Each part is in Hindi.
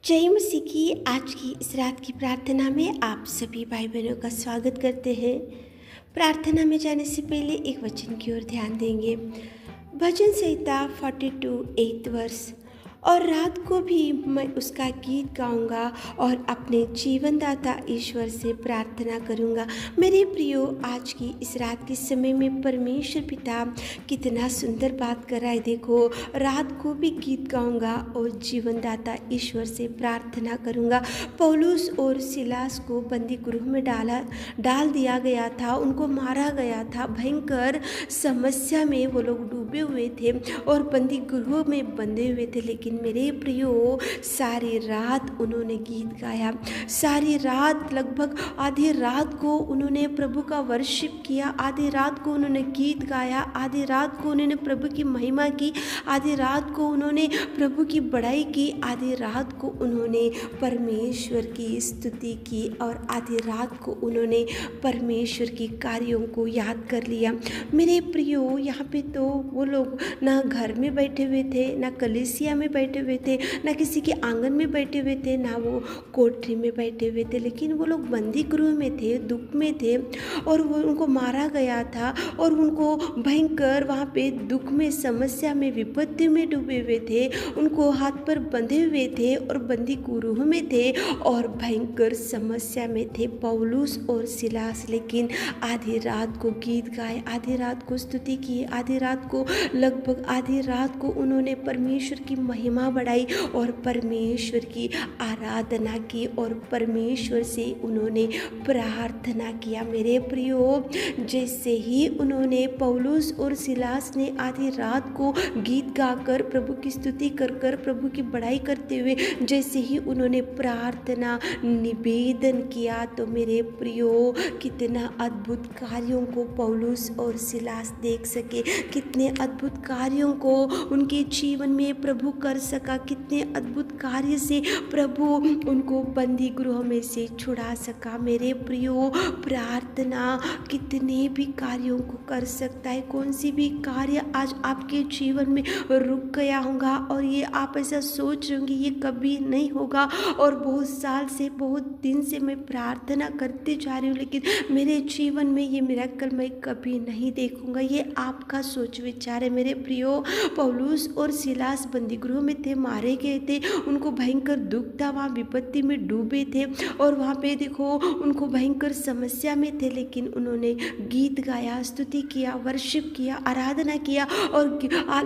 जय मसीह की आज की इस रात की प्रार्थना में आप सभी भाई बहनों का स्वागत करते हैं। प्रार्थना में जाने से पहले एक वचन की ओर ध्यान देंगे। भजन संहिता 42 8 वर्ष। और रात को भी मैं उसका गीत गाऊंगा और अपने जीवनदाता ईश्वर से प्रार्थना करूंगा। मेरे प्रियो, आज की इस रात के समय में परमेश्वर पिता कितना सुंदर बात कर रहा है। देखो, रात को भी गीत गाऊंगा और जीवनदाता ईश्वर से प्रार्थना करूंगा। पौलुस और सिलास को बंदी गृह में डाल दिया गया था, उनको मारा गया था। भयंकर समस्या में वो लोग डूबे हुए थे और बंदी गृह में बंधे हुए थे। लेकिन मेरे प्रियो, सारी रात उन्होंने गीत गाया। सारी रात, लगभग आधी रात को उन्होंने प्रभु का वर्शिप किया। आधी रात को उन्होंने गीत गाया। आधी रात को उन्होंने प्रभु की महिमा की। आधी रात को उन्होंने प्रभु की बड़ाई की। आधी रात को उन्होंने परमेश्वर की स्तुति की और आधी रात को उन्होंने परमेश्वर की कार्यों को याद कर लिया। मेरे प्रियो, यहाँ पे तो वो लोग ना घर में बैठे हुए थे, ना कलीसिया में बैठे हुए थे, ना किसी के आंगन में बैठे हुए थे, ना वो कोठरी में बैठे हुए थे, लेकिन वो लोग बंदी गृह में थे, दुख में थे और वो उनको मारा गया था और उनको भयंकर वहाँ पे दुख में, समस्या में, विपत्ति में डूबे हुए थे। उनको हाथ पर बंधे हुए थे और बंदी गृह में थे और भयंकर समस्या में थे पौलुस और सिलास। लेकिन आधी रात को गीत गाए, आधी रात को स्तुति की, आधी रात को, लगभग आधी रात को उन्होंने परमेश्वर की महिमा बढ़ाई और परमेश्वर की आराधना की और परमेश्वर से उन्होंने प्रार्थना किया। मेरे प्रियो, जैसे ही उन्होंने, पौलुस और सिलास ने आधी रात को गीत गाकर, प्रभु की स्तुति कर कर, प्रभु की बड़ाई करते हुए जैसे ही उन्होंने प्रार्थना निवेदन किया, तो मेरे प्रियो, कितना अद्भुत कार्यों को पौलुस और सिलास देख सके, कितने अद्भुत कार्यों को उनके जीवन में प्रभु कर सका, कितने अद्भुत कार्य से प्रभु उनको बंदी गृह में से छुड़ा सका। मेरे प्रियो, प्रार्थना कितने भी कार्यों को कर सकता है। कौन सी भी कार्य आज आपके जीवन में रुक गया होगा और ये आप ऐसा सोच रहे होंगे ये कभी नहीं होगा और बहुत साल से, बहुत दिन से मैं प्रार्थना करते जा रही हूँ, लेकिन मेरे जीवन में ये मिरेकल मैं कभी नहीं देखूंगा। ये आपका सोच विचार है। मेरे प्रियो, पौलुस और सिलास बंदी गृह में थे, मारे गए थे, उनको भयंकर दुख था, वहाँ विपत्ति में डूबे थे और वहाँ पे देखो उनको भयंकर समस्या में थे, लेकिन उन्होंने गीत गाया, स्तुति किया, वर्शिप किया, आराधना किया और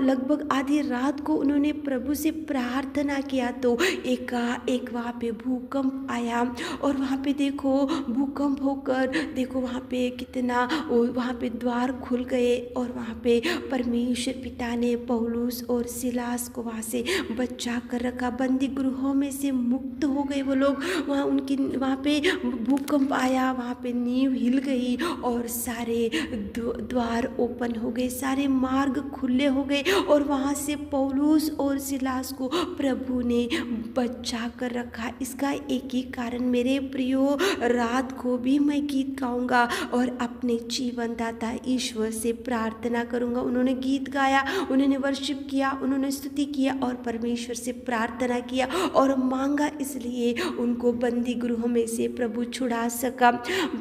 लगभग आधी रात को उन्होंने प्रभु से प्रार्थना किया। तो एक वहाँ पे भूकंप आया और वहाँ पे देखो भूकंप होकर देखो वहाँ पे कितना, वहाँ पे द्वार खुल गए और वहाँ पे परमेश्वर पिता ने पौलुस और सिलास को वहाँ से बचा कर रखा। बंदी गृहों में से मुक्त हो गए वो लोग। वहाँ पे भूकंप आया, वहाँ पे नींव हिल गई और सारे द्वार ओपन हो गए, सारे मार्ग खुले हो गए और वहाँ से पौलुस और सिलास को प्रभु ने बचा कर रखा। इसका एक ही कारण, मेरे प्रियो, रात को भी मैं गीत गाऊंगा और अपने जीवनदाता ईश्वर से प्रार्थना करूंगा। उन्होंने गीत गाया, उन्होंने वर्शिप किया, उन्होंने स्तुति किया और परमेश्वर से प्रार्थना किया और मांगा, इसलिए उनको बंदी गृह में से प्रभु छुड़ा सका।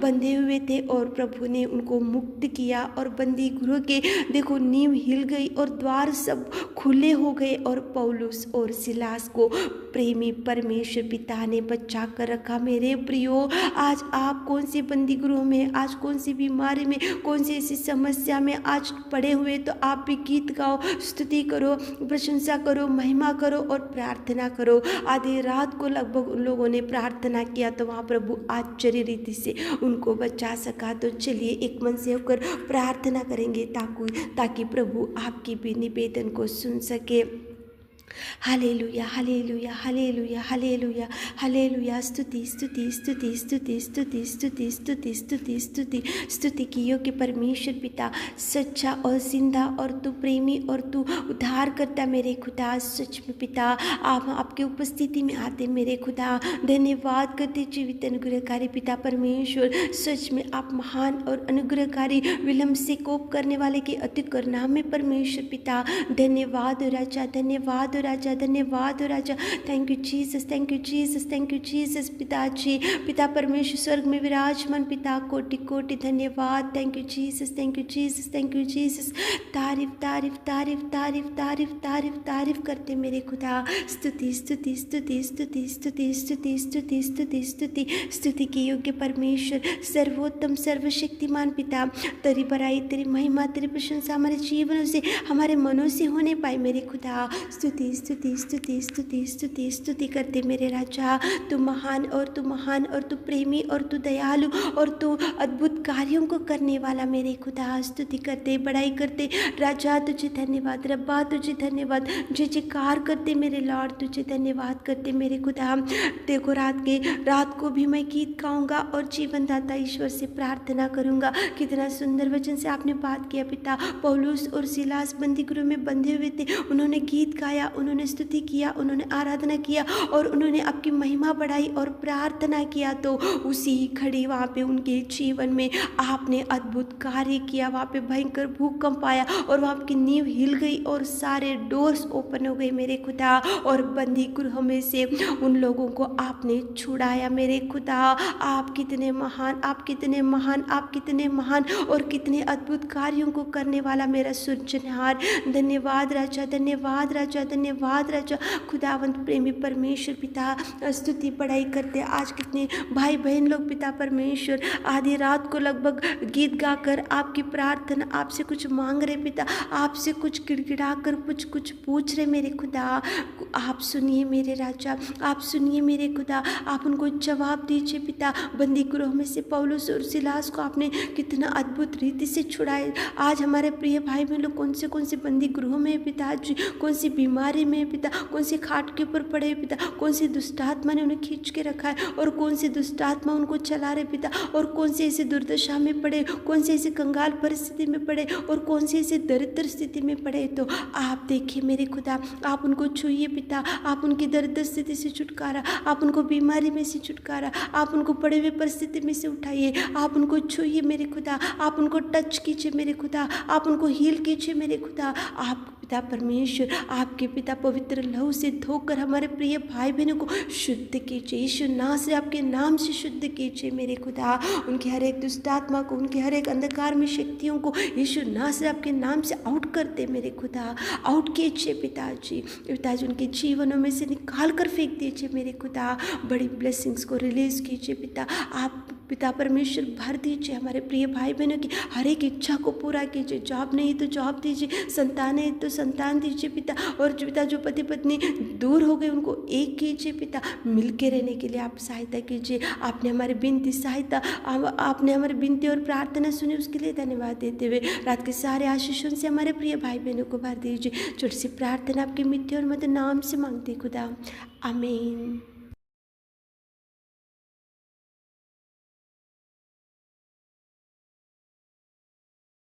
बंधे हुए थे और प्रभु ने उनको मुक्त किया और बंदी गृह के देखो नींव हिल गई और द्वार सब खुले हो गए और पौलुस और सिलास को प्रेमी परमेश्वर पिता ने बचा कर रखा। मेरे प्रियो, आज आप कौन से बंदी गृह में, आज कौन सी बीमारी में, कौन सी ऐसी समस्या में आज पड़े हुए, तो आप भी गीत गाओ, स्तुति करो, प्रशंसा करो, महिमा करो और प्रार्थना करो। आधी रात को लगभग उन लोगों ने प्रार्थना किया तो वहाँ प्रभु आश्चर्य रीति से उनको बचा सका। तो चलिए एक मन से होकर प्रार्थना करेंगे ताकि प्रभु आपकी भी निवेदन को सुन सके। Hallelujah, hallelujah, hallelujah, hallelujah, hallelujah. स्तुति, स्तुति, स्तुति, स्तुति, स्तुति, स्तुति, स्तुति, स्तुति, स्तुति, स्तुति की योग्य परमेश्वर पिता, सच्चा और जिंदा और तू प्रेमी और तू उद्धार करता मेरे खुदा। सच में पिता, आप आपके उपस्थिति में आते मेरे खुदा, धन्यवाद करते जीवित अनुग्रहकारी पिता परमेश्वर। सच में आप महान और अनुग्रहकारी, विलंब से कोप करने वाले के अति करुणा में परमेश्वर पिता। धन्यवाद राजा, धन्यवाद हो राजा, धन्यवाद हो राजा। Thank you Jesus, thank you Jesus, thank you Jesus. पिताजी, पिता परमेश्वर स्वर्ग में विराजमान पिता, कोटि कोटि धन्यवाद। Thank you Jesus, thank you Jesus, thank you Jesus. तारीफ तारीफ तारीफ तारीफ तारीफ तारीफ तारीफ करते मेरे खुदा। स्तुति स्तुति स्तुति स्तुति स्तुति स्तुति स्तुति स्तुति स्तुति स्तुति के योग्य परमेश्वर, सर्वोत्तम सर्वशक्तिमान पिता, तेरी बड़ाई, तेरी महिमा, तेरी प्रशंसा हमारे जीवनों से, हमारे मनों से होने पाए मेरे खुदा। स्तुति स्तुति स्तुति स्तुति स्तुति स्तुति करते मेरे राजा। तू महान और तू महान और तू प्रेमी और तू दयालु और तू अद्भुत कार्यों को करने वाला मेरे खुदा। स्तुति करते, बड़ाई करते राजा, तुझे धन्यवाद रब्बा, तुझे धन्यवाद, जय जयकार करते मेरे लॉर्ड, तुझे धन्यवाद करते मेरे खुदा। देखो रात को भी मैं गीत गाऊंगा और जीवन दाता ईश्वर से प्रार्थना करूंगा। कितना सुंदर वचन से आपने बात किया पिता। पौलुस और सिलास बंदी गृह में बंधे हुए थे, उन्होंने गीत गाया, उन्होंने स्तुति किया, उन्होंने आराधना किया और उन्होंने आपकी महिमा बढ़ाई और प्रार्थना किया। तो उसी घड़ी वहाँ पे उनके जीवन में आपने अद्भुत कार्य किया। वहाँ पे भयंकर भूकंप आया और वहाँ की नींव हिल गई और सारे डोर्स ओपन हो गए मेरे खुदा, और बंदी गृह में से उन लोगों को आपने छुड़ाया मेरे खुदा। आप कितने महान, आप कितने महान, आप कितने महान और कितने अद्भुत कार्यों को करने वाला मेरा सृजनहार। धन्यवाद राजा, धन्यवाद राजा, धन्यवाद राजा। खुदावंत प्रेमी परमेश्वर पिता, स्तुति बड़ाई करते। आज कितने भाई बहन लोग पिता परमेश्वर आधी रात को लगभग गीत गाकर आपकी प्रार्थना, आपसे कुछ मांग रहे पिता, आपसे कुछ गिड़गिड़ा कर कुछ पूछ रहे मेरे खुदा। आप सुनिए मेरे राजा, आप सुनिए मेरे खुदा, आप उनको जवाब दीजिए पिता। बंदी गृह में से पौलुस और सिलास को आपने कितना अद्भुत रीति से छुड़ाए। आज हमारे प्रिय भाई बहन लोग कौन से बंदी गृहों में है पिताजी, कौन सी बीमारी में है पिता, कौन से खाट के ऊपर पड़े पिता, कौन सी दुष्टात्मा ने उन्हें खींच के रखा है और कौन सी दुष्टात्मा उनको चला रहे पिता, और कौन से ऐसे दुर्दशा में पड़े, कौन से ऐसे कंगाल परिस्थिति में पड़े और कौन से ऐसे दरिद्र स्थिति में पड़े। तो आप देखिए मेरे खुदा, आप उनको छूइए पिता, आप उनकी दरिद्र स्थिति से छुटकारा, आप उनको बीमारी में से छुटकारा, आप उनको पड़े हुए परिस्थिति में से उठाइए, आप उनको छूइए मेरे खुदा, आप उनको टच कीजिए मेरे खुदा, आप उनको हील कीजिए मेरे खुदा। आप पिता परमेश्वर, आपके पिता पवित्र लहू से धोकर हमारे प्रिय भाई बहनों को शुद्ध कीजिए, यीशु नाम से, आपके नाम से शुद्ध कीजिए मेरे खुदा। उनके हर एक दुष्टात्मा को, उनके हर एक अंधकार में शक्तियों को यीशु नाम से, आपके नाम से आउट करते मेरे खुदा, आउट कीजिए पिताजी। पिताजी उनके जीवनों में से निकाल कर फेंक दीजिए मेरे खुदा। बड़ी ब्लेसिंग्स को रिलीज कीजिए पिता। आप पिता परमेश्वर भर दीजिए हमारे प्रिय भाई बहनों की हर एक इच्छा को पूरा कीजिए। जॉब नहीं तो जॉब दीजिए, संतान है तो संतान दीजिए पिता, और पिता जो पति पत्नी दूर हो गए उनको एक कीजिए पिता। मिलके रहने के लिए आप सहायता कीजिए। आपने हमारी विनती सहायता, आपने हमारी विनती और प्रार्थना सुनी, उसके लिए धन्यवाद देते हुए रात के सारे आशीषों से हमारे प्रिय भाई बहनों को भर दीजिए। छोटी सी प्रार्थना आपकी मिट्टी और मत नाम से मांगते खुदा, आमीन।